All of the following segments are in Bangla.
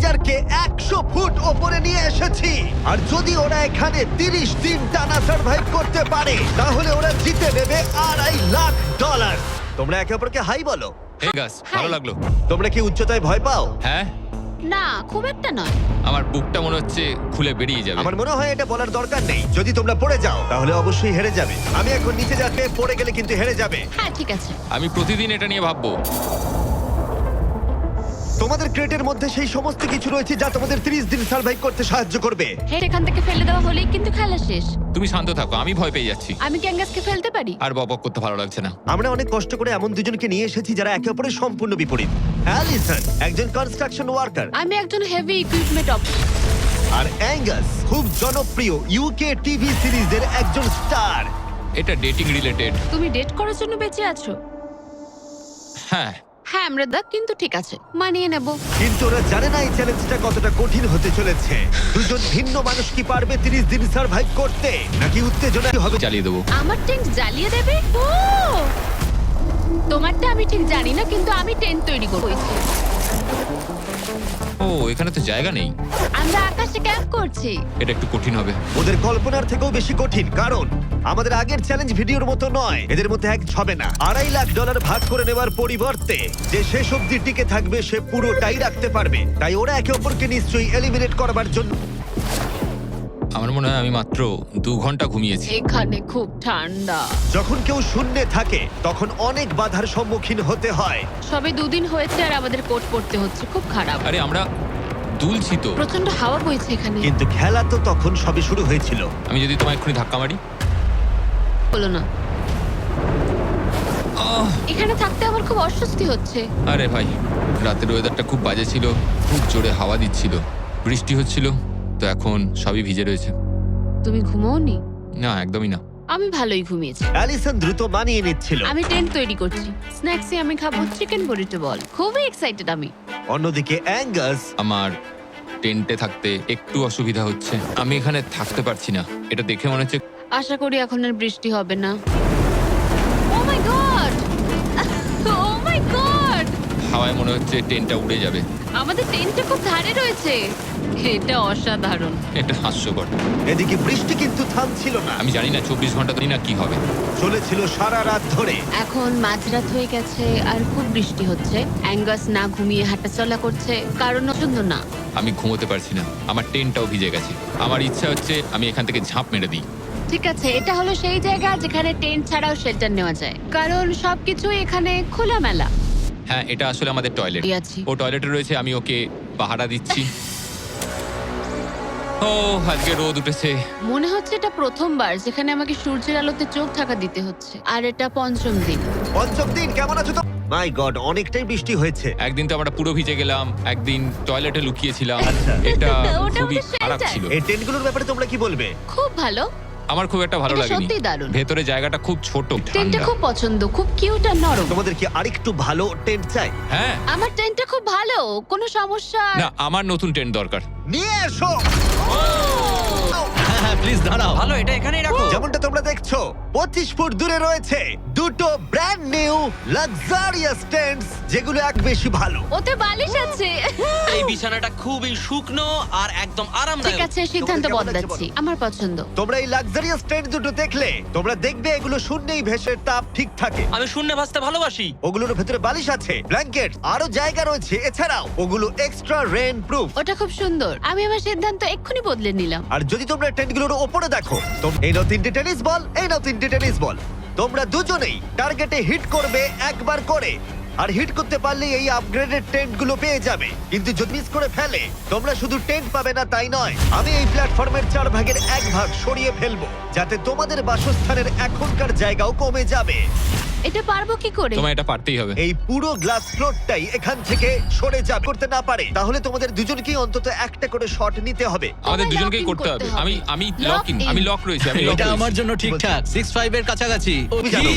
ডেঞ্জারকে 100 ফুট ওপরে নিয়ে এসেছি। আর যদি ওরা এখানে 30 দিন টানা সার্ভাইভ করতে পারে তাহলে ওরা জিতে নেবে $2.5 লাখ। তোমরা একে অপরকে হাই বলো। হে গাস, ভালো লাগলো। তোমরা কি উচ্চতায় ভয় পাও? হ্যাঁ, না খুব একটা নয়। আমার বুকটা মনে হচ্ছে খুলে বেরিয়ে যাবে। আমার মনে হয় এটা বলার দরকার নেই। যদি তোমরা পড়ে যাও তাহলে অবশ্যই হেরে যাবে। আমি এখন নিচে যাচ্ছি, পড়ে গেলে কিন্তু হেরে যাবে। হ্যাঁ ঠিক আছে। আমি প্রতিদিন এটা নিয়ে ভাববো। তোমাদের ক্রেটের মধ্যে সেই সমস্ত কিছু রয়েছে যা তোমাদের 30 দিন সার্ভাইভ করতে সাহায্য করবে। হেড এখান থেকে ফেলে দেওয়া হলেই কিন্তু খেলা শেষ। তুমি শান্ত থাকো, আমি ভয় পেয়ে যাচ্ছি। আমি ক্যাঙ্গাসকে ফেলতে পারি? আর বক করতে ভালো লাগছে না। আমরা অনেক কষ্ট করে এমন দুজনকে নিয়ে এসেছি যারা একে অপরের সম্পূর্ণ বিপরীত। অ্যালিসন একজন কনস্ট্রাকশন ওয়ার্কার, আমি একজন হেভি ইকুইপমেন্ট অপারেটর। আর অ্যাঙ্গাস খুব জনপ্রিয় ইউকে টিভি সিরিজের একজন স্টার। এটা ডেটিং রিলেটেড। তুমি ডেট করার জন্য বেঁচে আছো? হ্যাঁ, হ্যাঁ আমরা কিন্তু ঠিক আছে, মানিয়ে নেব। কিন্তু ওরা জানে না এই চ্যালেঞ্জটা কতটা কঠিন হতে চলেছে। দুজন ভিন্ন মানুষ কি পারবে 30 দিন সার্ভাইভ করতে, নাকি উত্তেজনা হবে? চালিয়ে দেবো। আমার টেন্ট জ্বালিয়ে দেবে? ও তোমারটা আমি ঠিক জানি না, কিন্তু আমি টেন্ট তৈরি করব। ও, এখানে তো জায়গা নেই। আমরা আকাশে ক্যাম্প করছি। এটা একটু কঠিন হবে। ওদের কল্পনার থেকেও বেশি কঠিন, কারণ আমাদের আগের চ্যালেঞ্জ ভিডিওর মতো নয়। এদের মধ্যে এক হবে না। $2.5 লাখ ভাগ করে নেওয়ার পরিবর্তে যে শেষ অবধি টিকে থাকবে সে পুরোটাই রাখতে পারবে। তাই ওরা একে অপরকে নিশ্চয়ই এলিমিনেট করবার জন্য। আমার মনে হয় আমি মাত্র 2 ঘন্টা ঘুমিয়েছি। এখানে খুব ঠান্ডা। যখন কেউ শূন্যে থাকে তখন অনেক বাধার সম্মুখীন হতে হয়। সবে 2 দিন হয়েছে আর আমাদের কোট পড়তে হচ্ছে, খুব খারাপ। আরে আমরা দুলছি তো। প্রচন্ড হাওয়া বইছে এখানে। কিন্তু খেলা তো তখন সবে শুরু হয়েছিল। আমি যদি তোমায় এক্ষুনি ধাক্কা মারি। বলো না। এখানে থাকতে আমার খুব অস্বস্তি হচ্ছে। আরে ভাই, রাতের ওয়েদারটা খুব বাজে ছিল, খুব জোরে হাওয়া দিচ্ছিল, বৃষ্টি হচ্ছিল, তো এখন সবই ভিজে রয়েছে। তুমি ঘুমোওনি? না, একদমই না। আমি ভালোই ঘুমিয়েছি। অ্যালিসন দ্রুত মানিয়ে নিচ্ছিল। আমি টেন্ট তৈরি করছি। স্ন্যাক্সে আমি খাবো চিকেন বুরিটো বল। খুবই এক্সাইটেড আমি। অন্যদিকে অ্যাঙ্গাস আমার টেন্টে থাকতে একটু অসুবিধা হচ্ছে। আমি এখানে থাকতে পারছি না। এটা দেখে মনে হচ্ছে আশা করি এখন আর বৃষ্টি হবে না। ও my God! O my god! হাওয়ায় মনে হচ্ছে টেন্টটা উড়ে যাবে। আমাদের টেন্টটা খুব ধারে রয়েছে। এটা অসাধারণ। এটা হাস্যকর। এদিকে বৃষ্টি কিন্তু থামছিল না। আমি জানি না 24 ঘন্টা ধরে না কি হবে। চলেছিল সারা রাত ধরে। এখন মাঝরাত হয়ে গেছে আর খুব বৃষ্টি হচ্ছে। অ্যাঙ্গাস না ঘুমিয়ে হাঁটাচলা করছে, কারণ সুন্দর না। আমি ঘুমোতে পারছি না। আমার টেন্টটাও ভিজে গেছে। আমার ইচ্ছা হচ্ছে আমি এখান থেকে ঝাঁপ মেরে দিই। ঠিক আছে, এটা হলো সেই জায়গা যেখানে টেন্ট ছাড়াও শেল্টার নেওয়া যায়, কারণ সবকিছু এখানে খোলামেলা। হ্যাঁ, এটা আসলে আমাদের টয়লেট। আছি। ও টয়লেটে রয়েছে, আমি ওকে পাহারা দিচ্ছি। ও, আজকে রোদ উঠেছে। মনে হচ্ছে এটা প্রথমবার যেখানে আমাকে সূর্যের আলোতে চোখ ঢাকা দিতে হচ্ছে, আর এটা 5ম দিন। পঞ্চম দিন কেমন আছো তো? মাই গড, অনেকটাই বৃষ্টি হয়েছে। একদিন তো আমরা পুরো ভিজে গেলাম, একদিন টয়লেটে লুকিয়েছিলাম। আচ্ছা। এটা ওটা খুবই আমাদের খারাপ shelter। ছিল। এই টেন্টগুলোর ব্যাপারে তোমরা কি বলবে? খুব ভালো। আমার খুব একটা ভালো এটা লাগেনি। সত্যিই দারুণ। ভেতরে জায়গাটা খুব ছোট, টেন্টটা ঠান্ডা। খুব পছন্দ, খুব কিউট আর নরম। তোমাদের কি আরেকটু ভালো টেন্ট চাই? হ্যাঁ। আমার টেন্টটা খুব ভালো, কোনো সমস্যা না, আমার নতুন টেন্ট দরকার। নিয়ে এসো। প্লিজ দাঁড়াও। ভালো, এটা এখানেই রাখো। যেমনটা তোমরা দেখছো 25 ফুট দূরে রয়েছে দুটো ব্র্যান্ড নিউ লাক্সারিয়াস টেন্টস, যেগুলো এক বেশি ভালো। ওতে বালিশ আছে। এই বিছানাটা খুবই শুকনো আর একদম আরামদায়ক। ঠিক আছে, সিদ্ধান্ত কেমন লাগছে বদলাচ্ছি। বলো? আমার পছন্দ। তোমরা এই লাক্সারিয়াস টেন্ট দুটো দেখলে তোমরা দেখবে এগুলো শূন্যেই ভেসে তাপ ঠিক থাকে। আমি শূন্যে ভাসতে ভালোবাসি। ওগুলোর ভেতরে বালিশ আছে, ব্ল্যাঙ্কেট, আরো জায়গা রয়েছে। এছাড়াও ওগুলো এক্সট্রা রেইন প্রুফ। ওটা খুব সুন্দর। আমি আমার সিদ্ধান্ত এক্ষুনি বদলে নিলাম। আর যদি তোমরা টেন্টগুলোর ওপরে দেখো, এই নাও 3টে টেনিস বল, এই নাও 3টে টেনিস বল। তোমরা দুজনেই টার্গেটে হিট করবে একবার করে, আর হিট করতে পারলে এই আপগ্রেডেড টেন্টগুলো পেয়ে যাবে। কিন্তু যদি মিস করে ফেলে তোমরা শুধু টেন্ট পাবে না তাই নয়, আমি এই প্ল্যাটফর্মের 4 ভাগের 1 ভাগ সরিয়ে ফেলবো, যাতে তোমাদের বাসস্থানের এখনকার জায়গাও কমে যাবে। এটা পারবো কি করে? তোমায় এটা পারতেই হবে। এই পুরো গ্লাস ফ্লোরটাই এখান থেকে সরে যা করতে না পারে, তাহলে তোমাদের দুজনকেই অন্তত একটা করে শট নিতে হবে। আমাদের তোমায় দুজনকেই lock in করতে হবে। করতে হবে। আমি Lock in। আমি লক রয়েছে। আমি লক এটা রয়েছি। আমার জন্য ঠিকঠাক 6-5 এর কাছাকাছি। তুমি জানো।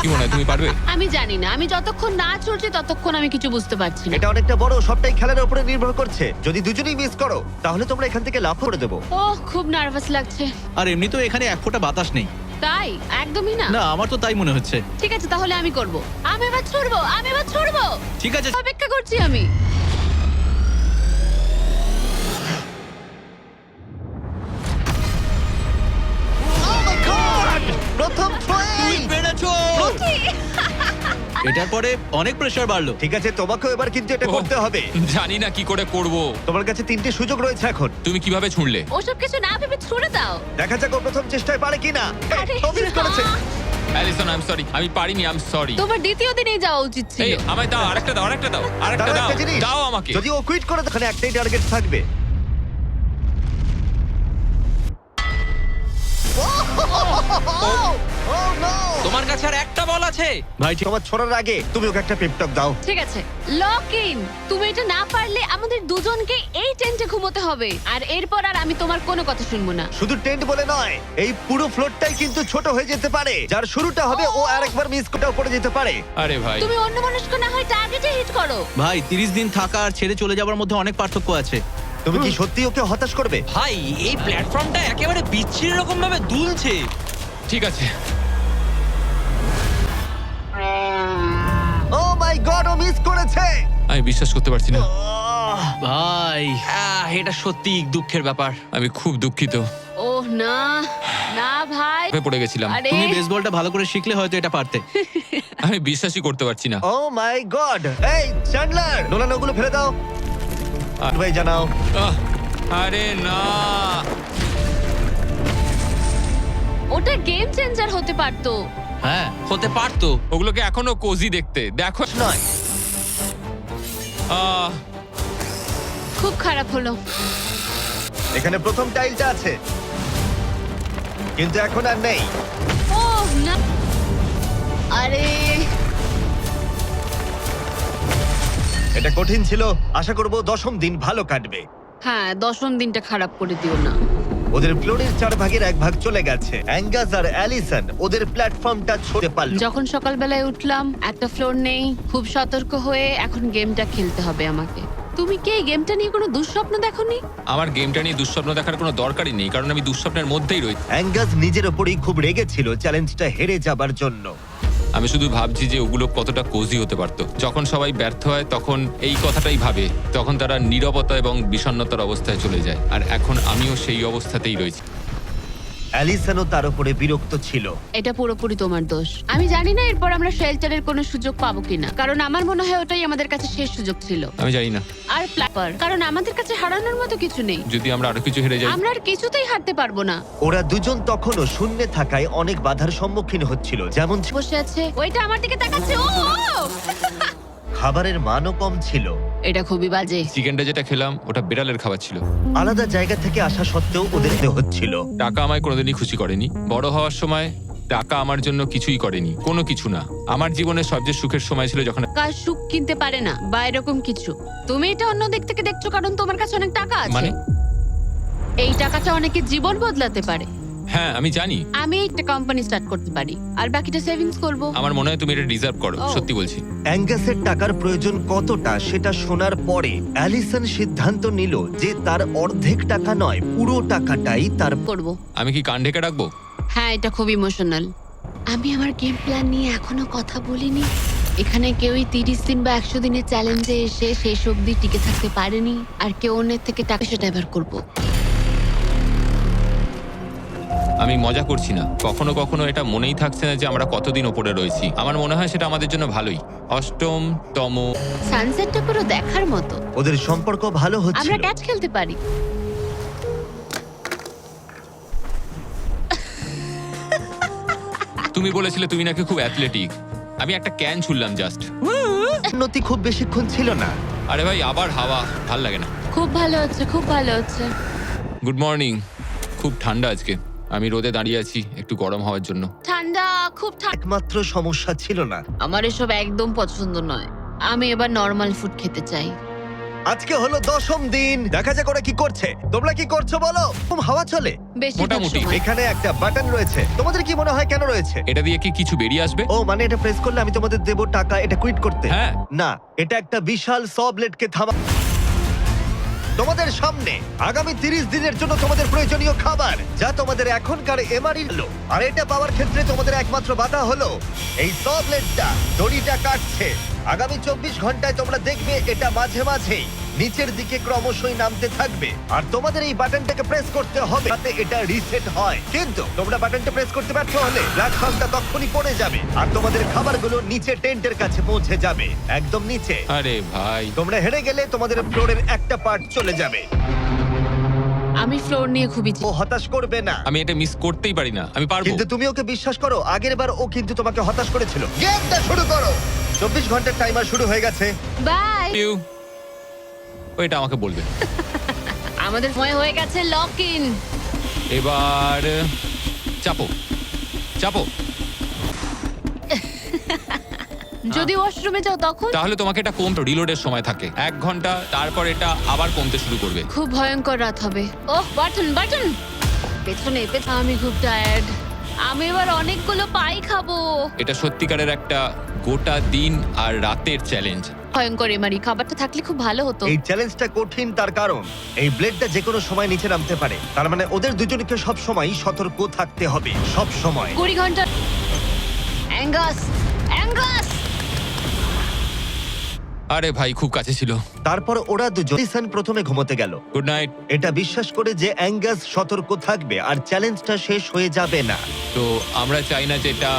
কি মনে হয় তুমি পারবে? আমি জানি না, আমি যতক্ষণ না চলছে ততক্ষণ আমি কিছু বুঝতে পারছি না। এটা অনেকটা বড়, সবটাই খেলার উপরে নির্ভর করছে। যদি দুজনেই মিস করো তাহলে তোমরা এখান থেকে লাফ করে দেবো। ওহ, খুব নার্ভাস লাগছে। আর এমনি তো এখানে এক ফোঁটা বাতাস নেই। তাই? একদমই না। না, আমার তো তাই মনে হচ্ছে। ঠিক আছে, তাহলে আমি করব। আমি এবার ছুড়বো। ঠিক আছে। অপেক্ষা করছি আমি। পরে অনেক প্রেসার বাড়লো। ঠিক আছে, তোমাকেও এবার কিন্তু এটা ওহ, করতে হবে। জানি না কি করে করব। তোমার কাছে 3টে সুযোগ রয়েছে এখন। তুমি কিভাবে ছুঁড়লে? ওসব কিছু না ভেবে ছুড়ে দাও। দেখা যাক ও প্রথম চেষ্টায় পারে কিনা। আরে, ও miss করেছে। অ্যালিসন, আই এম সরি, আমি পারিনি, আই এম সরি। তোমার দ্বিতীয় দিনেই যাওয়া উচিত এই ছিল। আমায় দাও, আরেকটা দাও, আরেকটা দাও, আরেকটা দাঁড়াও, দাও, একটা জিনিস। দাও আমাকে। যদি ও কুইট করে তখন একটাই টার্গেট থাকবে। Oh no! তোমার কাছে আর একটা বল আছে। ভাই ঠিক তোমার ছোড়ার আগে তুমি ওকে একটা পেপটক দাও। ঠিক আছে, লক ইন। তুমি এটা না পারলে আমাদের দুজনকে এই টেন্টে ঘুমোতে হবে, আর এরপর আর আমি তোমার কোনো কথা শুনবো না। শুধু টেন্ট বলে নয়, এই পুরো ফ্লোরটাই কিন্তু ছোট হয়ে যেতে পারে। যার শুরুটা হবে ও আরেকবার মিস কোটাও পড়ে যেতে পারে। আরে ভাই, তুমি অন্য মানুষ না হয় টার্গেটে হিট করো। ভাই 30 দিন থাকা আর ছেড়ে চলে যাওয়ার মধ্যে অনেক পার্থক্য আছে। তুমি কি সত্যি ওকে হতাশ করবে? ভাই এই প্ল্যাটফর্মটা একেবারে বিচ্ছিরি রকম ভাবে দুলছে। ঠিক আছে। ও মাই গড, ও মিস করেছে। আমি বিশ্বাস করতে পারছি না। ভাই এটা সত্যি দুঃখের ব্যাপার। আমি খুব দুঃখিত। ওহ না, না ভাই। হয়ে পড়ে গেছিলাম। আরে তুমি বেসবলটা ভালো করে শিখলে হয়তো এটা পারতে। আমি বিশ্বাসই করতে পারছি না। ও মাই গড। এই চ্যান্ডলার, নোলান ওগুলো ফেলে দাও। ভাই জানাও। আহ, আরে না। ওটা গেম চেঞ্জার হতে পারতো। হ্যাঁ হতে পারতো। ওগুলোকে এখনো কোজি দেখতে দেখো। নয়, আহ, খুব খারাপ হলো। এখানে প্রথম টাইলটা আছে, কিন্তু এখন আর নেই। ওহ না, আরে এটা কঠিন ছিল। আশা করব 10ম দিন ভালো কাটবে। হ্যাঁ, 10ম দিনটা খারাপ করে দিও না। ওদের ফ্লোরের 4 ভাগের 1 ভাগ চলে গেছে। অ্যাঙ্গাস আর অ্যালিসন ওদের প্ল্যাটফর্মটা ছড়ে পারল। যখন সকালবেলায় উঠলাম, একটা ফ্লোর নেই। খুব সতর্ক হয়ে এখন গেমটা খেলতে হবে আমাকে। তুমি কি এই গেমটা নিয়ে কোনো দুঃস্বপ্ন দেখোনি? আমার গেমটা নিয়ে দুঃস্বপ্ন দেখার কোনো দরকারই নেই, কারণ আমি দুঃস্বপ্নের মধ্যেই রয়েছি। অ্যাঙ্গাস নিজের ওপরেই খুব রেগেছিল চ্যালেঞ্জটা হেরে যাবার জন্য। আমি শুধু ভাবছি যে ওগুলো কতটা কোজি হতে পারতো। যখন সবাই ব্যর্থ হয় তখন এই কথাটাই ভাবে, তখন তারা নীরবতা এবং বিষণ্ণতার অবস্থায় চলে যায়। আর এখন আমিও সেই অবস্থাতেই রয়েছি। অ্যালিসনও তার উপরে বিরক্ত ছিল। এটা পুরোপুরি তোমার দোষ। আমি জানি না এরপর আমরা শেল্টারের কোনো সুযোগ পাবো কিনা, কারণ আমার মনে হয় ওটাই আমাদের কাছে শেষ সুযোগ ছিল। আমি জানি না, আর প্ল্যাপার, কারণ আমাদের কাছে হারানোর মতো কিছু নেই। যদি আমরা আরো কিছু হেরে যাই। আমরা আর কিছুতেই হারতে পারবো না। ওরা দুজন তখনও শূন্যে থাকায় অনেক বাধার সম্মুখীন হচ্ছিল, যেমন বসে আছে, ওইটা আমার দিকে তাকাচ্ছে। ও ও! খাবারের মানও কম ছিল। এটা খুবই বাজে। চিকেনটা যেটা খেলাম ওটা বিড়ালের খাবার ছিল। আলাদা জায়গা থেকে আসা সত্ত্বেও ওদের হচ্ছিল। টাকা আমায় কোনোদিনই খুশি করেনি। বড় হওয়ার সময় টাকা আমার জন্য কিছুই করেনি, কোনো কিছু না। আমার জীবনের সবচেয়ে সুখের সময় ছিল যখন কাজ সুখ কিনতে পারে না বা এরকম কিছু। তুমি এটা অন্য দিক থেকে দেখছো কারণ তোমার কাছে অনেক টাকা আছে। মানে? এই টাকাটা অনেকের জীবন বদলাতে পারে। হ্যাঁ আমি জানি। আমি একটা কোম্পানি স্টার্ট করতে পারি আর বাকিটা সেভিংস করব। আমার মনে হয় তুমি এটা ডিজার্ভ করো, ও। সত্যি বলছি। অ্যাঙ্গাসের টাকার প্রয়োজন কতটা সেটা শোনার পরে অ্যালিসন সিদ্ধান্ত নিল যে তার অর্ধেক টাকা নয়, পুরো টাকাটাই তার। করব। আমি কি কান ঢেকে রাখবো? হ্যাঁ, এটা খুব ইমোশনাল। আমি আমার গেম প্ল্যান নিয়ে এখনো কথা বলিনি। এখানে কেউই 30 দিন বা 100 দিনের চ্যালেঞ্জে এসে শেষ অবধি টিকে থাকতে পারেনি, আর কেউ অন্যের থেকে টাকা সেটা এবার করবো। আমি মজা করছি না। কখনো কখনো এটা মনেই থাকছে না যে আমরা কতদিন ওপরে রয়েছি। আমার মনে হয় সেটা আমাদের জন্য ভালোই। 8তম। সানসেটটা পুরো দেখার মতো। ওদের সম্পর্ক ভালো আমরা হচ্ছিল। ক্যাচ খেলতে পারি। তুমি বলেছিলে তুমি নাকি খুব অ্যাথলেটিক। আমি একটা ক্যান ছুড়লাম জাস্ট। উন্নতি খুব বেশিক্ষণ ছিল না। আরে ভাই, আবার হাওয়া, ভাল লাগে না। খুব ভালো হচ্ছে, খুব ভালো হচ্ছে। Good morning. খুব ঠান্ডা আজকে। আমি রোদে দাঁড়িয়ে আছি একটু গরম হওয়ার জন্য। ঠান্ডা, খুব ঠান্ডা। একমাত্র সমস্যা ছিল না। আমার এসব একদম পছন্দ নয়। আমি এবার নর্মাল ফুড খেতে চাই। আজকে হলো 10ম দিন। দেখা যাক ওরা কি করছে। তোমরা কি করছো বলো? হাওয়া চলে। বেশিরভাগ মোটামুটি। সময়। এখানে একটা বাটন রয়েছে। তোমাদের কি মনে হয় কেন রয়েছে? এটা দিয়ে কি কিছু বেরিয়ে আসবে? ও মানে এটা প্রেস করলে আমি তোমাদের দেবো টাকা এটা কুইট করতে? হ্যাঁ। না, এটা একটা বিশাল স ব্লেডকে থামা। তোমাদের সামনে আগামী 30 দিনের জন্য তোমাদের প্রয়োজনীয় খাবার, যা তোমাদের এখনকার এমআরই হলো। আর এটা পাওয়ার ক্ষেত্রে তোমাদের একমাত্র বাধা হলো এই স ব্লেডটা দড়িটা কাটছে। আগামী 24 ঘন্টায় তোমরা দেখবে এটা মাঝে মাঝেই নিচের দিকে ক্রমশই নামতে থাকবে আর তোমাদের এই বাটনটাকে প্রেস করতে হবে যাতে এটা রিসেট হয়। কিন্তু তোমরা বাটনটা প্রেস করতে ব্যর্থ হলে প্ল্যাটফর্মটা তখনই পড়ে যাবে আর তোমাদের খাবারগুলো নিচে টেন্টের কাছে পৌঁছে যাবে, একদম নিচে। আরে ভাই, তোমরা হেরে গেলে তোমাদের ফ্লোরের একটা পার্ট চলে যাবে। আমি ফ্লোর নিয়ে খুবই ও হতাশ করবে না, আমি এটা মিস করতেই পারি না, আমি পারবো। কিন্তু তুমি ওকে বিশ্বাস করো, আগের বার ও কিন্তু তোমাকে হতাশ করেছিল। গেমটা শুরু করো। 24 ঘন্টার টাইমার শুরু হয়ে গেছে। বাই। ওইটা আমাকে বলবে। আমাদের সময় হয়ে গেছে লক ইন। এবার চাপো চাপো। যদি ওয়াশরুমে যাও তখন তাহলে তোমাকে এটা কম রিলোডের সময় থাকে 1 ঘন্টা, তারপর এটা আবার কমতে শুরু করবে। খুব ভয়ঙ্কর রাত হবে। ওহ বাটন বাটন পেছনে আমি খুব টায়ার্ড। আমি এবার অনেকগুলো পাই খাবো। এটা সত্যিকারের একটা গোটা দিন আর রাতের চ্যালেঞ্জ। ভয়ঙ্কর এমারি, খাবারটা থাকলে খুব ভালো হতো। এই চ্যালেঞ্জটা কঠিন তার কারণ এই ব্লেডটা যে কোনো সময় নিচে নামতে পারে। তার মানে ওদের দুজনকে সব সময় সতর্ক থাকতে হবে, সব সময়। 20 ঘন্টা। Angus Angus. আরে ভাই, খুব কাছে ছিল। তারপর ওরা দুজন লিসন প্রথমে ঘুমোতে গেল, গুড নাইট। এটা বিশ্বাস করে যে অ্যাঙ্গাস সতর্ক থাকবে আর চ্যালেঞ্জটা শেষ হয়ে যাবে না। তো আমরা চাই না যে এটা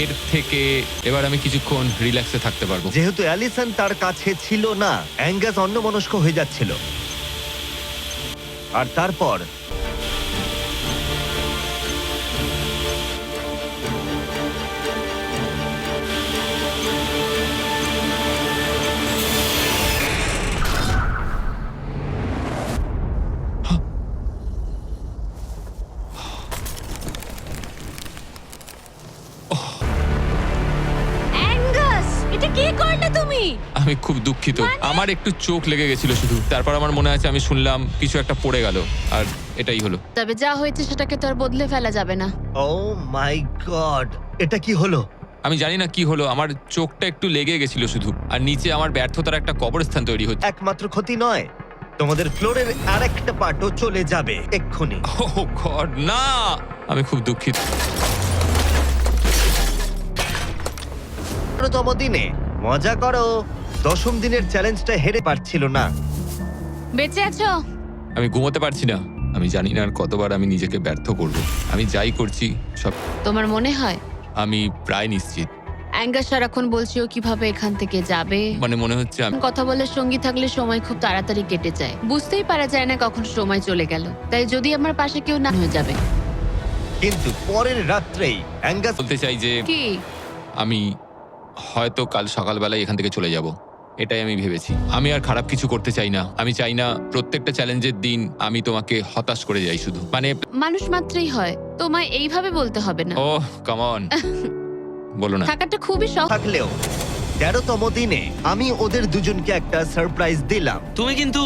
এর থেকে এবার আমি কিছুক্ষণ রিল্যাক্সে থাকতে পারবো। যেহেতু অ্যালিসন তার কাছে ছিল না, অ্যাঙ্গাস অন্যমনস্ক হয়ে যাচ্ছিল। আর তারপর অ্যাঙ্গাস, এটা কি করলে তুমি? আমি খুব দুঃখিত, আমার একটু চোখ লেগে গেছিল শুধু। তারপর আমার মনে আছে আমি শুনলাম কিছু একটা পড়ে গেল, আর এটাই হলো। তবে যা হয়েছে সেটাকে তো আর বদলে ফেলা যাবে না। ও মাই গড, এটা কি হলো? আমি জানি না কি হলো, আমার চোখটা একটু লেগে গেছিল শুধু, আর নিচে আমার ব্যর্থতার একটা কবরস্থান তৈরি হচ্ছে। একমাত্র ক্ষতি নয়, তোমাদের ফ্লোরের আরেকটা পার্টও চলে যাবে এক্ষুনি। ওহ গড, না! আমি খুব দুঃখিত। 15তম দিনে মজা করো। 10ম দিনের চ্যালেঞ্জটা হেরে পারছিল না। বেঁচে আছো? আমি ঘুমোতে পারছি না। আমি জানি না আর কতবার আমি নিজেকে ব্যর্থ করব। আমি যাই করছি সব, তোমার মনে হয়? আমি প্রায় নিশ্চিত। অ্যাঙ্গাস সারাক্ষণ বলছি ও কিভাবে এখান থেকে যাবে। মানে মনে হচ্ছে আমি কথা বলে সঙ্গী থাকলে সময় খুব তাড়াতাড়ি কেটে যায়, বুঝতেই পারা যায় না কখন সময় চলে গেল। তাই যদি আমার পাশে কেউ না হয়ে যাবে। কিন্তু পরের রাত্রেই অ্যাঙ্গাস বলতে চাই যে কি? আমি হয়তো কাল সকালবেলায় এখান থেকে চলে যাব, এটাই আমি ভেবেছি। আমি আর খারাপ কিছু করতে চাই না। আমি চাই না প্রত্যেকটা চ্যালেঞ্জের দিন আমি তোমাকে হতাশ করে যাই শুধু। মানে মানুষ মাত্রই হয়, তোমায় এইভাবে বলতে হবে না। ওহ কাম অন, বলো না। থাকাটা খুবই সহজ। থাকলেও 13তম দিনে আমি ওদের দুজনকে একটা সারপ্রাইজ দিলাম। তুমি কিন্তু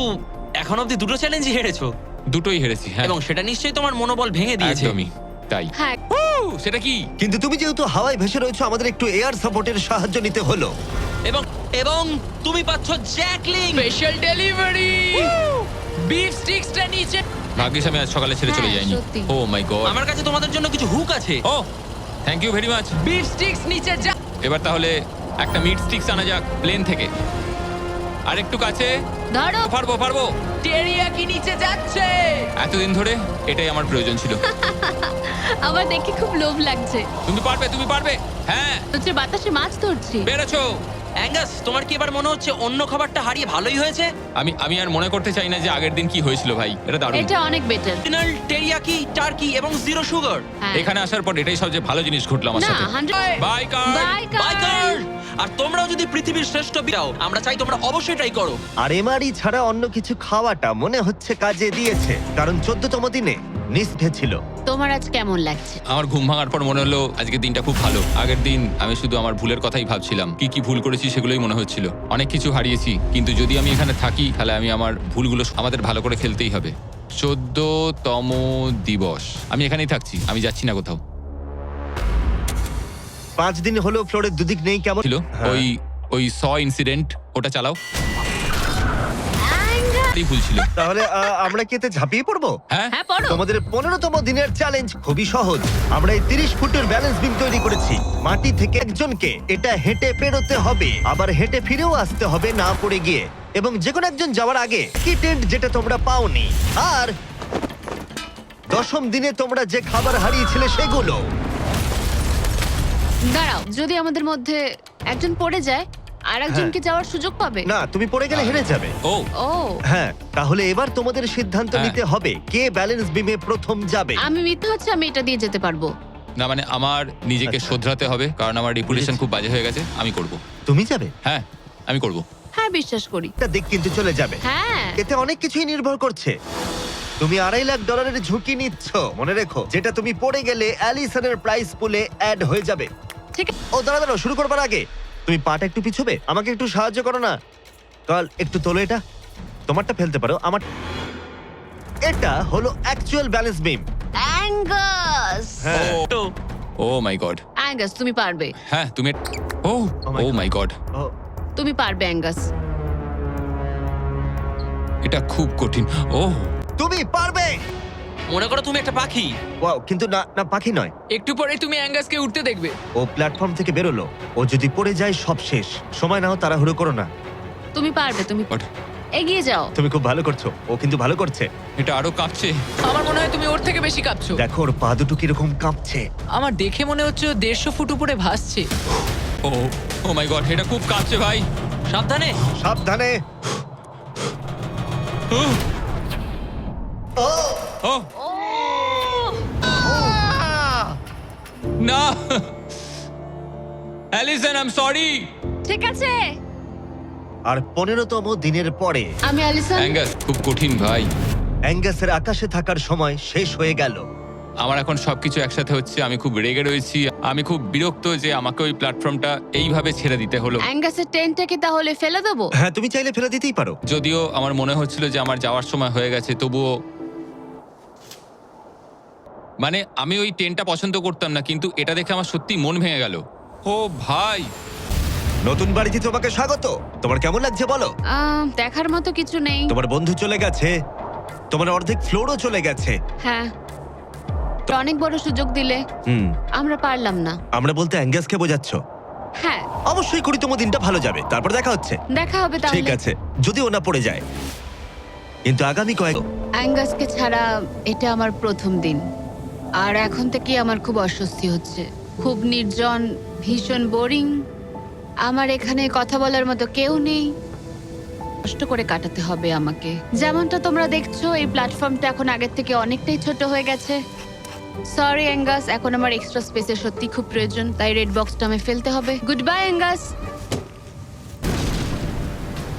এখন অব্দি দুটো চ্যালেঞ্জই হেরেছো, দুটোই হেরেছি, হ্যাঁ। এবং সেটা নিশ্চয়ই তোমার মনোবল ভেঙে দিয়েছে। একদমই তাই। হ্যাঁ, সেটা কি? কিন্তু তুমি যেহেতু হাওয়ায় ভেসে রয়েছো, আমাদের একটু এয়ার সাপোর্টের সাহায্য নিতে হলো। এবং এবং তুমি পাচ্ছ জ্যাকলিং স্পেশাল ডেলিভারি বিফ স্টিক্সটা নিচে। ভাগ্যিস আমি আজ সকালে ছেড়ে চলে হ্যাঁ, যাইনি। সত্যি। Oh my God. আমার কাছে তোমাদের জন্য কিছু হুক আছে। Oh thank you very much. Beef sticks নিচে যা। এবার তাহলে একটা মিট স্টিক্স আনা যাক প্লেন থেকে। আর একটু কাছে। ধরো। পারবো পারবো। টেরিয়াকি নিচে যাচ্ছে। এতদিন ধরে এটাই আমার প্রয়োজন ছিল। আমার দেখে খুব লোভ লাগছে। তুমি পারবে, তুমি পারবে। হ্যাঁ, হচ্ছে বাতাসে মাছ ধরছি। বেরোছো। অ্যাঙ্গাস, তোমার কি এবার মনে হচ্ছে অন্য খাবারটা হারিয়ে ভালোই হয়েছে? আমি আর মনে করতে চাই না যে আগের দিন কি হয়েছিল ভাই। এটা দারুণ। এটা অনেক বেটার। অরিজিনাল টেরিয়াকি, টার্কি এবং জিরো সুগার। এখানে আসার পর এটাই সবচেয়ে ভালো জিনিস ঘটলো আমার না, সাথে। 100 বাই কার। বাই বাই কার। আর তোমরাও যদি পৃথিবীর শ্রেষ্ঠ বিয়াও, আমরা চাই তোমরা অবশ্যই ট্রাই করো। আর এমআরই ছাড়া অন্য কিছু খাওয়াটা মনে হচ্ছে কাজে দিয়েছে, কারণ 14তম দিনে নিস্তেজ ছিল। তোমার আজ কেমন লাগছে? আমার ঘুম ভাঙার পর মনে হলো আজকের দিনটা খুব ভালো। আগের দিন আমি শুধু আমার ভুলের কথাই ভাবছিলাম, কি কি ভুল করেছি সেগুলোই মনে হচ্ছিল। অনেক কিছু হারিয়েছি, কিন্তু যদি আমি এখানে থাকি তাহলে আমি আমার ভুলগুলো আমাদের ভালো করে খেলতেই হবে। 14তম দিবস, আমি এখানেই থাকছি, আমি যাচ্ছি না কোথাও। 5 দিন হলো ফ্লোরের দুদিক নেই, কেমন ছিল হ্যাঁ। ওই স ইনসিডেন্ট, ওটা চালাও। অ্যাঙ্গাস! আমারই ভুল ছিল। তাহলে আমরা কি এতে ঝাঁপিয়ে পড়বো? হ্যাঁ হ্যাঁ পড়ো। তোমাদের 15তম দিনের চ্যালেঞ্জ খুবই সহজ। আমরা এই 30 ফুটের ব্যালেন্স বিম তৈরি করেছি। মাটি থেকে একজনকে এটা হেঁটে পেরোতে হবে, আবার হেঁটে ফিরেও আসতে হবে না পড়ে গিয়ে। এবং যে কোনো একজন যাওয়ার আগে কি টেন্ট যেটা তোমরা পাওনি, আর 10ম দিনে তোমরা যে খাবার হারিয়েছিলে সেগুলো। দাঁড়াও, যদি আমাদের মধ্যে একজন পড়ে যায় আর একজনকে যাওয়ার সুযোগ পাবে। না, তুমি পড়ে গেলে হেরে যাবে। ও ও, হ্যাঁ, তাহলে এবার তোমাদের সিদ্ধান্ত হ্যাঁ। নিতে হবে কে ব্যালেন্স বিমে প্রথম যাবে। আমি মিথ্যা হচ্ছে, আমি এটা দিয়ে যেতে পারবো। না মানে আমার নিজেকে আচ্ছা। শোধরাতে হবে, কারণ আমার রেপুটেশন খুব বাজে হয়ে গেছে। আমি করব। তুমি যাবে? হ্যাঁ আমি করব। হ্যাঁ, বিশ্বাস করি। একটা দিক কিন্তু চলে যাবে। হ্যাঁ, এতে অনেক কিছুই নির্ভর করছে। তুমি $2.5 লাখ ঝুঁকি নিচ্ছ, মনে রেখো, যেটা তুমি পড়ে গেলে অ্যালিসনের প্রাইস পুলে অ্যাড হয়ে যাবে। ঠিক আছে। ও দাঁড়াও, শুরু করবার আগে তুমি পাটা একটু পিছবে, আমাকে একটু সাহায্য করো না। কাল একটু তোলো এটা, তোমারটা ফেলতে পারো। আমার এটা হলো অ্যাকচুয়াল ব্যালেন্স বিম। অ্যাঙ্গাস, হ্যাঁ, ও মাই গড। অ্যাঙ্গাস তুমি পারবে। হ্যাঁ তুমি ও my oh God. My God, oh, তুমি পারবে অ্যাঙ্গাস। এটা খুব কঠিন। ও তুমি পারবে। মনে করো তুমি একটা পাখি। ওয়াও, কিন্তু না না, পাখি নয়। একটু পরে তুমি অ্যাঙ্গাসকে উঠতে দেখবে। ও প্ল্যাটফর্ম থেকে বেরোলো, ও যদি পড়ে যায় সব শেষ। সময় নাও, তাড়াহুড়ো করো না। তুমি পারবে, তুমি ওটা- এগিয়ে যাও। তুমি খুব ভালো করছো, ও কিন্তু ভালো করছে। এটা আরো কাঁপছে। আমার মনে হয় তুমি ওর থেকে বেশি কাঁপছো। দেখো ওর পা দুটো কিরকম কাঁপছে। আমার দেখে মনে হচ্ছে ও 150 ফুট উপরে ভাসছে। ও ও মাই গড, এটা খুব কাঁপছে ভাই। সাবধানে। সাবধানে। ও ও, ও না অ্যালিসন, আই এম সরি। ঠিক আছে। আর 15তম দিনের পরে আমি অ্যালিসন। অ্যাঙ্গাস খুব কঠিন ভাই। অ্যাঙ্গাসের আকাশে থাকার সময় শেষ হয়ে গেল। আমার এখন সবকিছু একসাথে হচ্ছে। আমি খুব রেগে রয়েছি। আমি খুব বিরক্ত যে আমাকে ওই প্ল্যাটফর্মটা এইভাবে ছেড়ে দিতে হলো। অ্যাঙ্গাসের টেন্টটাকে তাহলে ফেলে দেবো? হ্যাঁ, তুমি চাইলে ফেলে দিতেই পারো। যদিও আমার মনে হচ্ছিল যে আমার যাওয়ার সময় হয়ে গেছে, তবুও মানে আমি ওই টেন্টটা পছন্দ করতাম না, কিন্তু এটা দেখে আমার সত্যি মন ভেঙে গেল। ও ভাই, নতুন বাড়িতে তোমাকে স্বাগত। তোমার কেমন লাগছে বলো? দেখার মতো কিছু নেই। তোমার বন্ধু চলে গেছে, তোমার অর্ধেক ফ্লোরও চলে গেছে। হ্যাঁ, তো অনেক বড় সুযোগ দিলে হুম, আমরা পারলাম না। আমরা বলতে অ্যাঙ্গাসকে বোঝাচ্ছ। হ্যাঁ, অবশ্যই 20তম দিনটা ভালো যাবে, তারপর দেখা হচ্ছে। দেখা হবে ঠিক তাহলে। আছে, যদি ওনা পড়ে যায়। কিন্তু আগামী কয়েক অ্যাঙ্গাসকে ছাড়া এটা আমার প্রথম দিন, আর এখন থেকে আমার খুব অস্বস্তি হচ্ছে। খুব নির্জন, ভীষণ বোরিং। আমার এখানে কথা বলার মতো কেউ নেই। কষ্ট করে কাটাতে হবে আমাকে। যেমনটা তোমরা দেখছো, এই প্ল্যাটফর্মটা এখন আগের থেকে অনেকটাই ছোট হয়ে গেছে। সরি অ্যাঙ্গাস, এখন আমার এক্সট্রা স্পেসের সত্যি খুব প্রয়োজন, তাই রেড বক্সটা আমি ফেলতে হবে। Good bye Angus.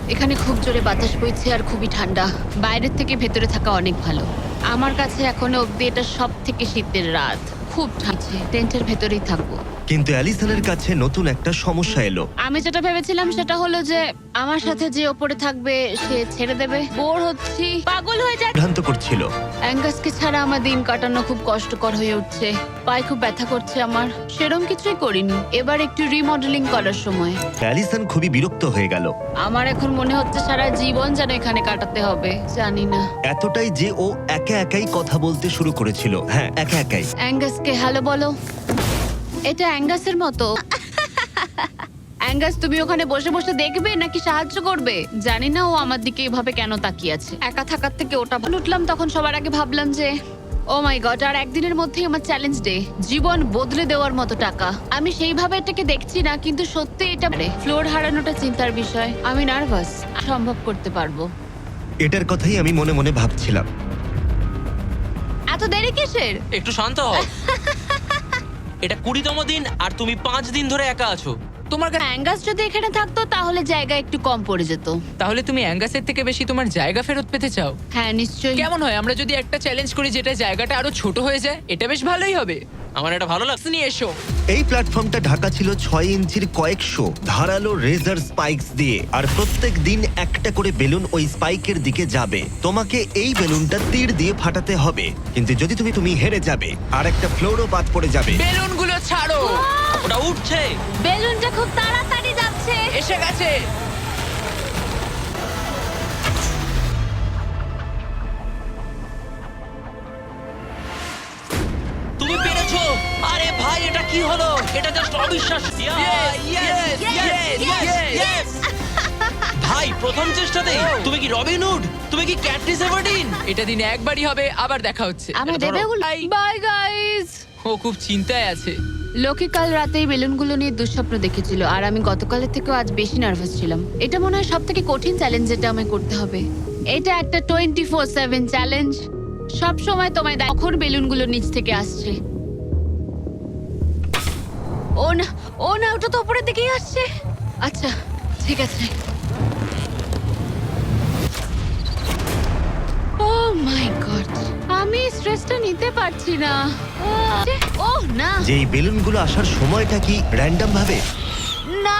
এখানে খুব জোরে বাতাস বইছে আর খুবই ঠান্ডা। বাইরের থেকে ভেতরে থাকা অনেক ভালো। আমার কাছে এখনো অব্দি এটা সব থেকে শীতের রাত। খুব ঠান্ডা, টেন্টের ভেতরেই থাকবো। কিন্তু অ্যালিসনের কাছে নতুন একটা সমস্যা এলো। আমি যেটা ভেবেছিলাম সেটা হলো যে আমার সাথে যে ওপরে থাকবে সে ছেড়ে দেবে। বোর হচ্ছি, পাগল হয়ে যাচ্ছে। ভ্রান্ত করছিল। অ্যাঙ্গাসকে ছাড়া আমার দিন কাটানো খুব কষ্টকর হয়ে উঠছে। পায়ে খুব ব্যথা করছে আমার। সেরম কিছুই করিনি, এবার একটু রিমডেলিং করার সময়। অ্যালিসন খুবই বিরক্ত হয়ে গেল। আমার এখন মনে হচ্ছে সারা জীবন যেন এখানে কাটাতে হবে। জানি না। এতটাই যে ও একা একাই কথা বলতে শুরু করেছিল। হ্যাঁ, একা একাই। অ্যাঙ্গাসকে হ্যালো বলো। এটা অ্যাঙ্গাসের মতো। অ্যাঙ্গাস, তুমি ওখানে বসে বসে দেখবে নাকি সাহায্য করবে? জানি না ও আমার দিকে এভাবে কেন তাকিয়ে আছে। একা থাকার থেকে ওটা ভালো। উঠলাম তখন সবার আগে ভাবলাম যে ও মাই গড, আর একদিনের মধ্যেই আমার চ্যালেঞ্জ ডে। জীবন বদলে দেওয়ার মতো টাকা। আমি সেইভাবে এটাকে দেখছি না, কিন্তু সত্যি এটা ফ্লোর হারানোটা চিন্তার বিষয়। আমি নার্ভাস, সম্ভব করতে পারবো। এটার কথাই আমি মনে মনে ভাবছিলাম। এত দেরি কিসের? একটু শান্ত হও। এটা 20তম দিন আর তুমি 5 দিন ধরে একা আছো। তোমার কাছে অ্যাঙ্গাস যদি এখানে থাকতো তাহলে জায়গা একটু কম পড়ে যেত। তাহলে তুমি অ্যাঙ্গাসের থেকে বেশি তোমার জায়গা ফেরত পেতে চাও? হ্যাঁ, নিশ্চয়ই। কেমন হয় আমরা যদি একটা চ্যালেঞ্জ করি যেটা জায়গাটা আরো ছোট হয়ে যায়? এটা বেশ ভালোই হবে। আমার এটা ভালো লাগছে। নিয়ে এসো। এই প্ল্যাটফর্মটা ঢাকা ছিল 6 ইঞ্চির কয়েকশো ধারালো রেজার স্পাইকস দিয়ে, আর প্রত্যেক দিন একটা করে বেলুন ওই স্পাইকের দিকে যাবে। তোমাকে এই বেলুনটা তীর দিয়ে ফাটাতে হবে, কিন্তু যদি তুমি হেরে যাবে আর একটা ফ্লোরও বাদ পড়ে যাবে। বেলুনগুলো ছাড়ো। ওটা উঠছে। বেলুনটা খুব তাড়াতাড়ি যাচ্ছে। এসে গেছে। অবিশ্বাস্য। ভাই প্রথম চেষ্টাতেই তুমি কি রবিন হুড, তুমি কি ক্যাটরিস এভারডিন? এটা দিনে একবারই হবে, আবার দেখা হচ্ছে। আমার দেবে বাই গাইস। ও খুব চিন্তায় আছে। লোকে কাল রাতেই বেলুনগুলো নিয়ে দুঃস্বপ্ন দেখেছিল আর আমি গতকালের থেকেও আজ বেশি নার্ভাস ছিলাম। এটা মনে হয় সবথেকে কঠিন চ্যালেঞ্জ যেটা আমায় করতে হবে। এটা একটা 24/7 চ্যালেঞ্জ। সব সময় তোমায় কখন বেলুনগুলো নিচ থেকে আসছে। ও না ওটা তো উপরের দিকেই আসছে। আচ্ছা ঠিক আছে। ও মাই গড, আমি স্ট্রেসটা নিতে পারছি না। ও না যে এই বেলুনগুলো আসার সময়টা কি র্যান্ডম ভাবে, না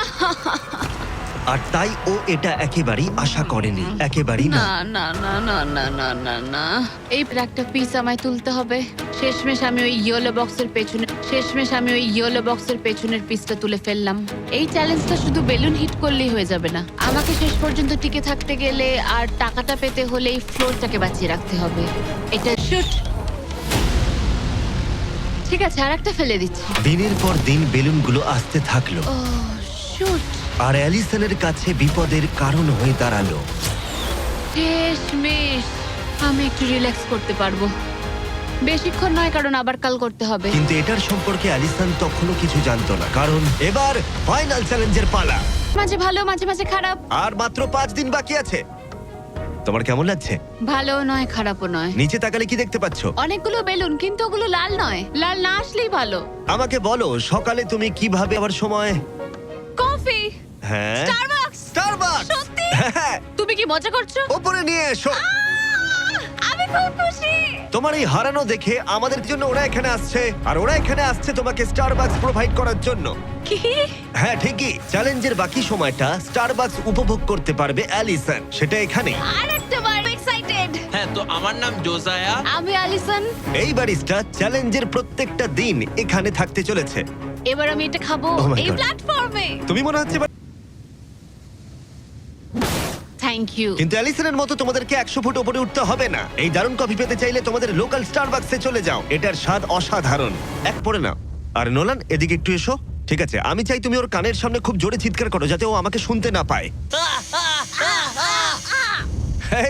আর তাই ও এটা একেবারেই আশা করেনি, একেবারেই না। না না না না না না না না এই একটা পিস আমায় তুলতে হবে। শেষমেশ আমি ওই ইয়েলো বক্সের পেছনের পিসটা তুলে ফেললাম। এই চ্যালেঞ্জটা শুধু বেলুন হিট করলেই হয়ে যাবে না, আমাকে শেষ পর্যন্ত টিকে থাকতে গেলে আর টাকাটা পেতে হলে এই ফ্লোরটাকে বাঁচিয়ে রাখতে হবে। এটা শুট। ঠিক আছে, আর একটা ফেলে দিচ্ছি। দিনের পর দিন বেলুনগুলো আসতে থাকলো, ও শুট। আর অ্যালিসনের কাছে বিপদের কারণ হয়ে দাঁড়ালো। শেষমেশ আমি একটু রিল্যাক্স করতে পারবো। বেশিক্ষণ নয়, কারণ আবার কাল করতে হবে। কিন্তু এটার সম্পর্কে অ্যালিসন তখনও কিছু জানতো না, কারণ এবার ফাইনাল চ্যালেঞ্জের পালা। মাঝে ভালো মাঝে মাঝে খারাপ। আর মাত্র 5 দিন বাকি আছে। তোমার কেমন লাগছে? ভালো নয় খারাপও নয়। নিচে তাকালে কি দেখতে পাচ্ছ? অনেকগুলো বেলুন, কিন্তু ওগুলো লাল নয়। লাল না আসলেই ভালো। আমাকে বলো, সকালে তুমি কিভাবে আবার সময়? কফি। হ্যাঁ, স্টারবাকস। স্টারবাকস। সত্যি? হ্যাঁ, তুমি কি মজা করছো? ওপরে নিয়ে এসো। আমি খুব খুশি। তোমার এই হারানো দেখে আমাদের জন্য ওরা এখানে আসছে, আর ওরা এখানে আসছে তোমাকে স্টারবাকস প্রোভাইড করার জন্য। কি? হ্যাঁ ঠিকই, চ্যালেঞ্জের বাকি সময়টা স্টারবাকস উপভোগ করতে পারবে অ্যালিসন, সেটা এখানে। আর একটা বার এক্সাইটেড। হ্যাঁ, তো আমার নাম জোজায়া। আমি অ্যালিসন। এই বারিস্টা চ্যালেঞ্জের প্রত্যেকটা দিন এখানে থাকতে চলেছে। এবার আমি এটা খাবো Oh my এই God. প্ল্যাটফর্মে। তুমি মনে হচ্ছে থ্যাংক ইউ। কিন্তু অ্যালিসনের মতো তোমাদেরকে 100 ফুট উপরে উঠতে হবে না। এই দারুণ কফি পেতে চাইলে তোমাদের লোকাল স্টারবাকসে চলে যাও, এটার স্বাদ অসাধারণ। এক পড়ে নাও। আর নোলান, এদিকে একটু এসো। ঠিক আছে, আমি চাই তুমি ওর কানের সামনে খুব জোরে চিৎকার করো, যাতে ও আমাকে শুনতে না পায়।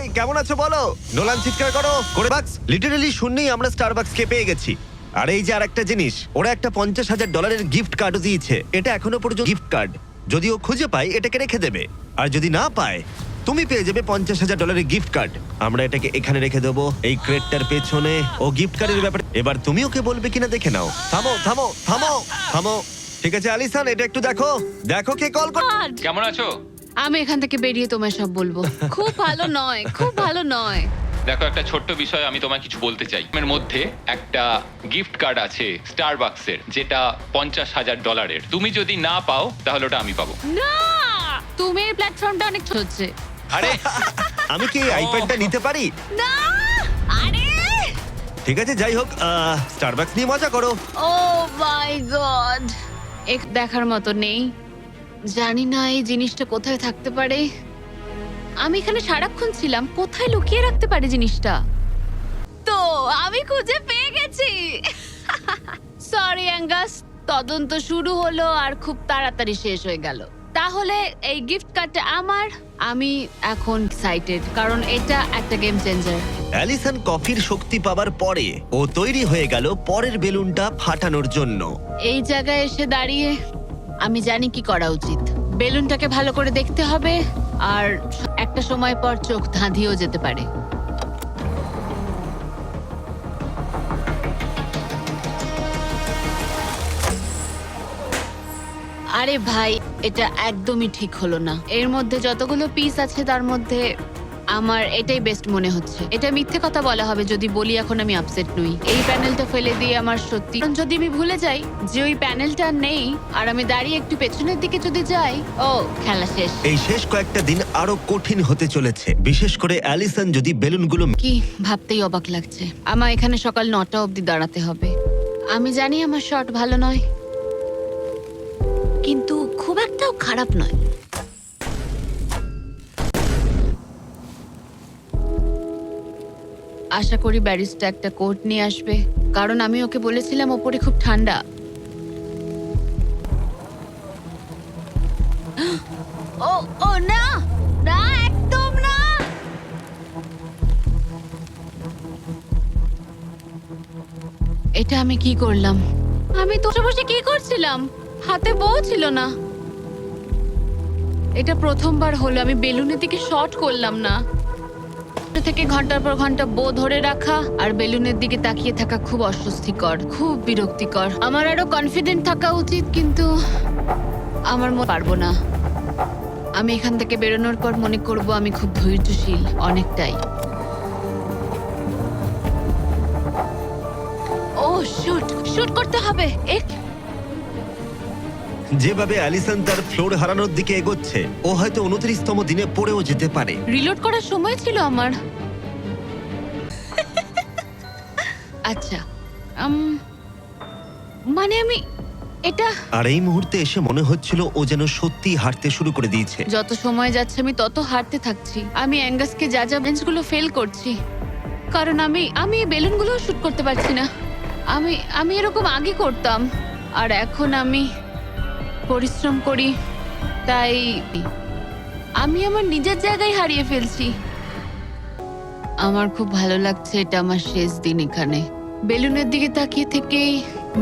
এই কেমন আছো বলো? নোলান চিৎকার করো করে। বাক্স লিটারালি শূন্যই আমরা স্টারবাকসকে পেয়ে গেছি। আর এই যে আরেকটা জিনিস, ওরা একটা $50,000 গিফট কার্ডও দিয়েছে। এটা এখনো পর্যন্ত গিফট কার্ড, যদি ও খুঁজে পায় এটাকে রেখে দেবে, আর যদি না পায় তুমি পেয়ে যাবে $50,000 গিফট কার্ড। আমরা এটাকে এখানে রেখে দেবো, এই ক্রেটটার পেছনে। ও গিফট কার্ডের ব্যাপারে এবার তুমি ওকে বলবে কিনা দেখে নাও। থামো থামো থামো থামো। ঠিক আছে অ্যালিসন, এটা একটু দেখো, দেখো কে কল করে। কেমন আছো? আমি এখান থেকে বেরিয়ে তোমায় সব বলবো। খুব ভালো নয়, খুব ভালো নয়। দেখো, একটা ছোট্ট বিষয় আমি তোমায় কিছু বলতে চাই। এর মধ্যে একটা গিফট কার্ড আছে স্টারবাকসের, যেটা $50,000। তুমি যদি না পাও তাহলে ওটা আমি পাবো। না, তুমি এই প্ল্যাটফর্মটা অনেক ছোট হচ্ছে। আরে আমি কি এই আইপ্যাডটা নিতে পারি? না, আরে ঠিক আছে, যাই হোক, স্টারবাকস নিয়ে মজা করো। ও মাই গড, এক দেখার মতো নেই। জানি না এই জিনিসটা কোথায় থাকতে পারে। আমি এখানে সারাক্ষণ ছিলাম, কোথায় লুকিয়ে রাখতে পারে জিনিসটা? তো আমি খুঁজে পেয়ে গেছি। সরি অ্যাঙ্গাস, তদন্ত শুরু হলো আর খুব তাড়াতাড়ি শেষ হয়ে গেল। তাহলে এই গিফট কার্ডটা আমার। আমি এখন এক্সাইটেড, কারণ এটা একটা গেম চেঞ্জার। অ্যালিসন কফির শক্তি পাবার পরে ও তৈরি হয়ে গেল পরের বেলুনটা ফাটানোর জন্য। এই জায়গায় এসে দাঁড়িয়ে আমি জানি কি করা উচিত। বেলুনটাকে ভালো করে দেখতে হবে, আর একটা সময় পর চোখ ধাঁধিয়েও যেতে পারে। আরে ভাই, এটা একদমই ঠিক হলো না। এর মধ্যে যতগুলো পিস আছে তার মধ্যে আমার এটাই বেস্ট মনে হচ্ছে। এটা মিথ্যে কথা বলা হবে যদি বলি এখন আমি আপসেট নই। এই প্যানেলটা ফেলে দিয়ে আমার সত্যি, কারণ যদি আমি ভুলে যাই যে ওই প্যানেলটা নেই আর আমি দাঁড়িয়ে একটু পেছনের দিকে যদি যাই, ও খেলা শেষ। এই শেষ কয়েকটা দিন আরো কঠিন হতে চলেছে, বিশেষ করে অ্যালিসন যদি বেলুনগুলো কি ভাবতেই অবাক লাগছে। আমার এখানে সকাল 9টা অবধি দাঁড়াতে হবে। আমি জানি আমার শট ভালো নয়, কিন্তু খুব একটাও খারাপ নয়। আশা করি ব্যারিস্টা একটা কোট নিয়ে আসবে, কারণ আমি ওকে বলেছিলাম ওপরে খুব ঠান্ডা। এটা আমি কি করলাম? আমি তো বসে বসে কি করছিলাম? হাতে বউ ছিল না। এটা প্রথমবার হলো আমি বেলুনের দিকে শর্ট করলাম না। থেকে ঘন্টার পর ঘন্টা বউ ধরে রাখা আর বেলুনের দিকে তাকিয়ে থাকা খুব অস্বস্তিকর, খুব বিরক্তিকর। আমার আরো কনফিডেন্ট থাকা উচিত, কিন্তু আমার মনে পারবো না। আমি এখান থেকে বেরোনোর পর মনে করব আমি খুব ধৈর্যশীল, অনেকটাই। ও শুট শুট করতে হবে। যেভাবে অ্যালিসন তার ফ্লোর হারানোর দিকে এগোচ্ছে, ও হয়তো 29তম দিনে পড়েও যেতে পারে। রিলোড করার সময় ছিল আমার। আচ্ছা, মানে আমি এটা আর এই মুহূর্তে এসে মনে হচ্ছিল ও যেন সত্যি হাঁটতে শুরু করে দিয়েছে। যত সময় যাচ্ছে আমি তত হারতে থাকছি। আমি অ্যাঙ্গাসকে যা যা বেঞ্চগুলো ফেল করছি, কারণ আমি এই বেলুনগুলো শুট করতে পারছি না। আমি এরকম আগে করতাম, আর এখন আমি পরিশ্রম করি, তাই আমি আমার নিজের জায়গায় হারিয়ে ফেলছি। আমার খুব ভালো লাগছে, এটা আমার শেষ দিন এখানে। বেলুনের দিকে তাকিয়ে থেকেই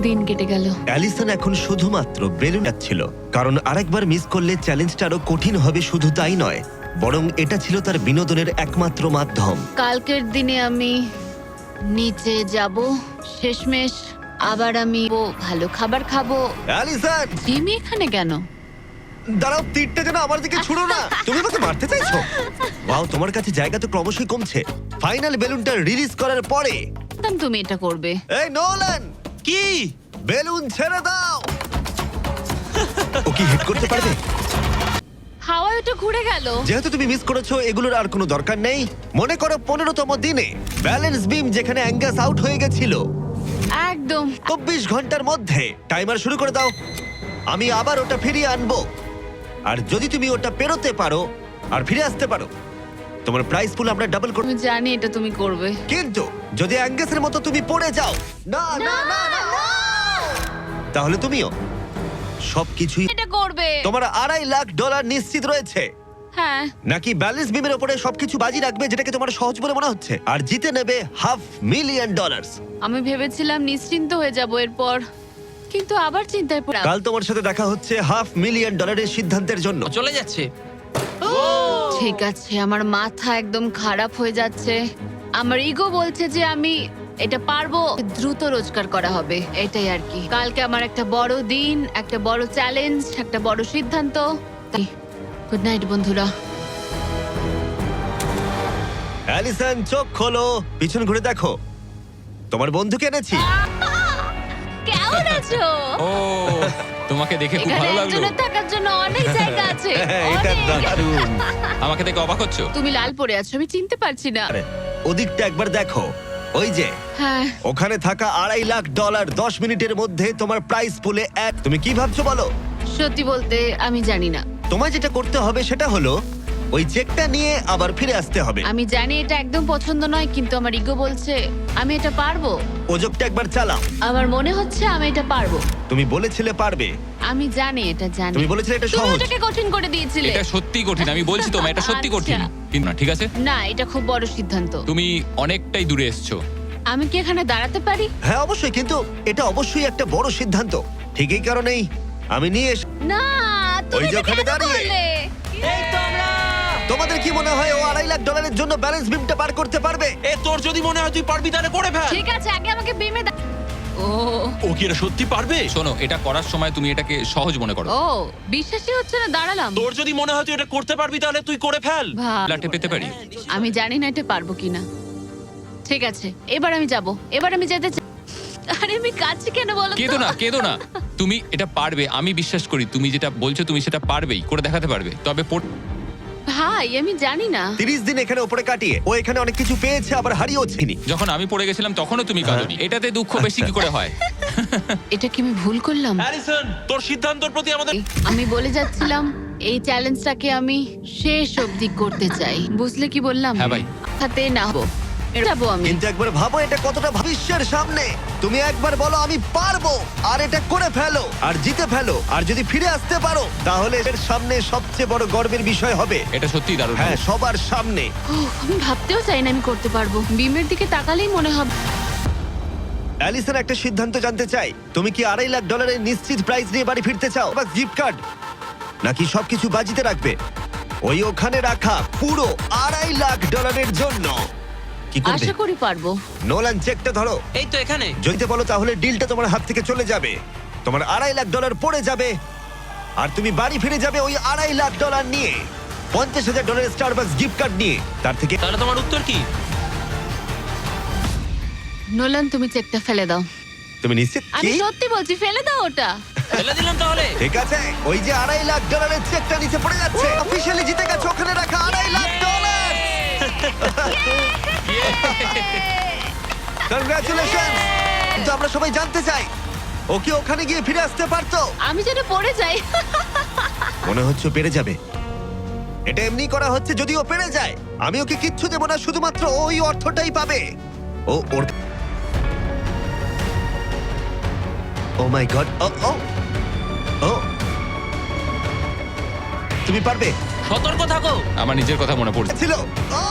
দিন কেটে গেল। অ্যালিসন এখন শুধুমাত্র বেলুন যাচ্ছিল, কারণ আরেকবার মিস করলে চ্যালেঞ্জটা আরো কঠিন হবে। শুধু তাই নয়, বরং এটা ছিল তার বিনোদনের একমাত্র মাধ্যম। কালকের দিনে আমি নিচে যাব, শেষমেশ আবার আমি ভালো খাবার খাবো। অ্যালিসন, জিমি এখানে কেন? দাঁড়াও, তীরটা যেন আমার দিকে ছুড়ো না। তুমি আমাকে মারতে চাইছো? ওয়াও, তোমার কাছে জায়গা তো ক্রমশই কমছে। ফাইনাল বেলুনটা রিলিজ করার পরে তুমি এটা করবে? এই নোলান, কি? বেলুন ছেড়ে দাও। ও কি হিট করতে পারবে? হাওয়ায় ওটা ঘুরে গেল। যেহেতু তুমি মিস করেছো, এগুলোর আর কোনো দরকার নেই। মনে করো 15তম দিনে ব্যালেন্স বিম যেখানে অ্যাঙ্গাস আউট হয়ে গেছিল, একদম 24 ঘন্টার মধ্যে টাইমার শুরু করে দাও। আমি আবার ওটা ফিরিয়ে আনবো, আর যদি তুমি ওটা পেরোতে পারো আর ফিরে আসতে পারো, তোমার প্রাইস পুল আমরা ডাবল করব। আমি জানি এটা তুমি করবে। কিন্তু যদি অ্যাঙ্গাসের মতো তুমি পড়ে যাও, না না না না, তাহলে তুমিও সবকিছুই। এটা করবে? তোমার $2.5 লাখ নিশ্চিত রয়েছে। হ্যাঁ। নাকি ব্যালেন্স বিমের উপরে সবকিছু বাজি রাখবে, যেটাকে তোমার সহজ বলে মনে হচ্ছে, আর জিতে নেবে $500,000? আমি ভেবেছিলাম নিশ্চিন্ত হয়ে যাব এরপর, কিন্তু আবার চিন্তায় পড়লাম। কাল তোমার সাথে দেখা হচ্ছে $500,000 সিদ্ধান্তের জন্য। চলে যাচ্ছে। ঠিক আছে, আমার মাথা একদম খারাপ হয়ে যাচ্ছে। আমার ইগো বলছে যে আমি এটা পারবো। দ্রুত রোজগার করা হবে, এটাই আর কি। কালকে আমার একটা বড় দিন, একটা বড় চ্যালেঞ্জ, একটা বড় সিদ্ধান্ত। গুড নাইট বন্ধুরা। অ্যালিসন, চোখ খোলো, পিছন ঘুরে দেখো, তোমার বন্ধুকে এনেছি। কেমন আছো? ও, তোমাকে দেখে খুব এখানে ভালো লাগলো। একজনের থাকার জন্য অনেক জায়গা আছে। এটা অনেক। দারুণ। আমাকে দেখে অবাক হচ্ছ? তুমি লাল পরে আছো, আমি চিনতে পারছি না। আরে, ওদিকটা একবার দেখো, ওই যে হ্যাঁ, ওখানে থাকা $2.5 লাখ 10 মিনিটের মধ্যে তোমার প্রাইস পুলে এক। তুমি কি ভাবছো বলো? সত্যি বলতে আমি জানি না। তোমায় যেটা করতে হবে সেটা হলো ওই চেকটা নিয়ে আবার ফিরে আসতে হবে। আমি জানি এটা একদম পছন্দ নয়, কিন্তু আমার ইগো বলছে আমি এটা পারবো। ওজকটা একবার চালাও। আমার মনে হচ্ছে আমি এটা পারবো। তুমি বলেছিলে পারবে। আমি জানি এটা জানি। তুমি বলেছিলে এটা তুমি সহজ। ওটাকে কঠিন করে দিয়েছিলে। এটা সত্যি কঠিন, আমি বলছি তোমায় এটা সত্যি কঠিন। আচ্ছা। কিন্তু না, ঠিক আছে, না, এটা খুব বড় সিদ্ধান্ত। তুমি অনেকটাই দূরে এসছো। আমি কি এখানে দাঁড়াতে পারি? হ্যাঁ অবশ্যই, কিন্তু এটা অবশ্যই একটা বড় সিদ্ধান্ত। ঠিক এই কারণেই আমি নিয়ে না, তুমি ওই যে এটা ওখানে কেন দাঁড়িয়ে। করলে? এই তো আমরা। তোমাদের কি মনে হয় ও $2.5 লাখ জন্য ব্যালেন্স বিমটা পার করতে পারবে? এ তোর যদি মনে হয় তুই পারবি তাহলে করে ফেল। ঠিক আছে, আগে আমাকে বিমে দাও। ও ও কি এটা সত্যি পারবে? শোনো, এটা করার সময় তুমি এটাকে সহজ মনে করো। ও বিশ্বাসই হচ্ছে না, দাঁড়ালাম। তোর যদি মনে হয় তুই এটা করতে পারবি তাহলে তুই করে ফেল। লাটে পেতে পারি। আমি জানি না এটা পারবো কিনা। ঠিক আছে, এবার আমি যাব, এবার আমি যেতে চাই। আরে আমি কাছে কেন বলো তো? কেঁদো না, কেঁদো না, তুমি এটা পারবে। আমি বিশ্বাস করি তুমি যেটা বলছো তুমি সেটা পারবেই, করে দেখাতে পারবে। তবে ভাই আমি জানি না। 30 দিন এখানে উপরে কাটিয়ে ও এখানে অনেক কিছু পেয়েছে, আবার হারিয়েওছে। যখন আমি পড়ে গেছিলাম তখনও তুমি কাঁদোনি। এটাতে দুঃখ বেশি কি করে হয়? এটা কি আমি ভুল করলাম? হ্যারিসন, তোর সিদ্ধান্তের প্রতি আমাদের আমি বলে যাচ্ছিলাম এই চ্যালেঞ্জটাকে আমি শেষ অবধি করতে চাই। বুঝলে কি বললাম? হ্যাঁ ভাই। হাতে না হবো, যাবো আমি। কিন্তু একবার ভাবো এটা কতটা ভবিষ্যের সামনে। তুমি একবার বলো আমি পারবো, আর এটা করে ফেলো, আর জিতে ফেলো। আর যদি ফিরে আসতে পারো, তাহলে এর সামনে সবচেয়ে বড় গর্বের বিষয় হবে। এটা সত্যিই দারুণ। হ্যাঁ, সবার সামনে। আমি ভাবতেও চাই না আমি করতে পারবো। বিমের দিকে তাকালেই মনে হবে অ্যালিসন একটা সিদ্ধান্ত জানতে চাই, তুমি কি $2.5 লাখ নিশ্চিত প্রাইজ নিয়ে বাড়ি ফিরতে চাও বা গিফট কার্ড, নাকি সবকিছু বাজিতে রাখবে ওই ওখানে রাখা পুরো $2.5 লাখ জন্য? কি করবে? আশা করি পারবো। নোলান, চেকটা ধরো। এই তো এখানে। যদি বলো তাহলে ডিলটা তোমার হাত থেকে চলে যাবে, তোমার $2.5 লাখ পড়ে যাবে, আর তুমি বাড়ি ফিরে যাবে ওই $2.5 লাখ নিয়ে, $50,000 স্টারবাকস গিফট কার্ড নিয়ে। তার থেকে তাহলে তোমার উত্তর কি? নোলান, তুমি চেকটা ফেলে দাও। তুমি নিশ্চিত? আমি কি? সত্যি বলছি, ফেলে দাও ওটা। ফেলে দিলাম তাহলে। ঠিক আছে, ওই যে $2.5 লাখ চেকটা নিচে পড়ে যাচ্ছে, অফিশিয়ালি জিতে গেছে ওখানে রাখা $2.5 লাখ। কনগ্রাচুলেশন। কিন্তু আমরা সবাই জানতে চাই, ও কি ওখানে গিয়ে ফিরে আসতে পারতো? আমি যেন পড়ে যাই। মনে হচ্ছে ও পেরে যাবে। এটা এমনি করা হচ্ছে যদি ও পেরে যায়। আমি ওকে কিচ্ছু দেবো না, শুধুমাত্র ওই অর্থটাই পাবে। ও ওর ও মাই গড, ও ও ও তুমি পারবে। সতর্ক থাকো। আমার নিজের কথা মনে পড়ছে। ছিল ও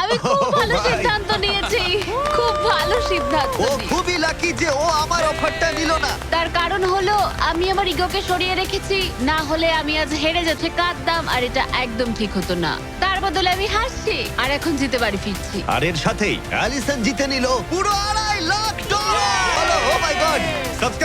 আমি খুব ভালো Oh my সিদ্ধান্ত নিয়েছি, খুব ভালো সিদ্ধান্ত ও নিয়েছি। খুবই লাকি যে ও আমার অফারটা নিল না। তার কারণ হলো আমি আমার ইগোকে সরিয়ে রেখেছি, না হলে আমি আজ হেরে যেতে কাঁদতাম, আর এটা একদম ঠিক হতো না। তার বদলে আমি হাসছি, আর এখন জিতে বাড়ি ফিরছি। আর এর সাথেই অ্যালিসন জিতে নিল পুরো $2.5 লাখ। ও মাই গড, সাবস্ক্রাইব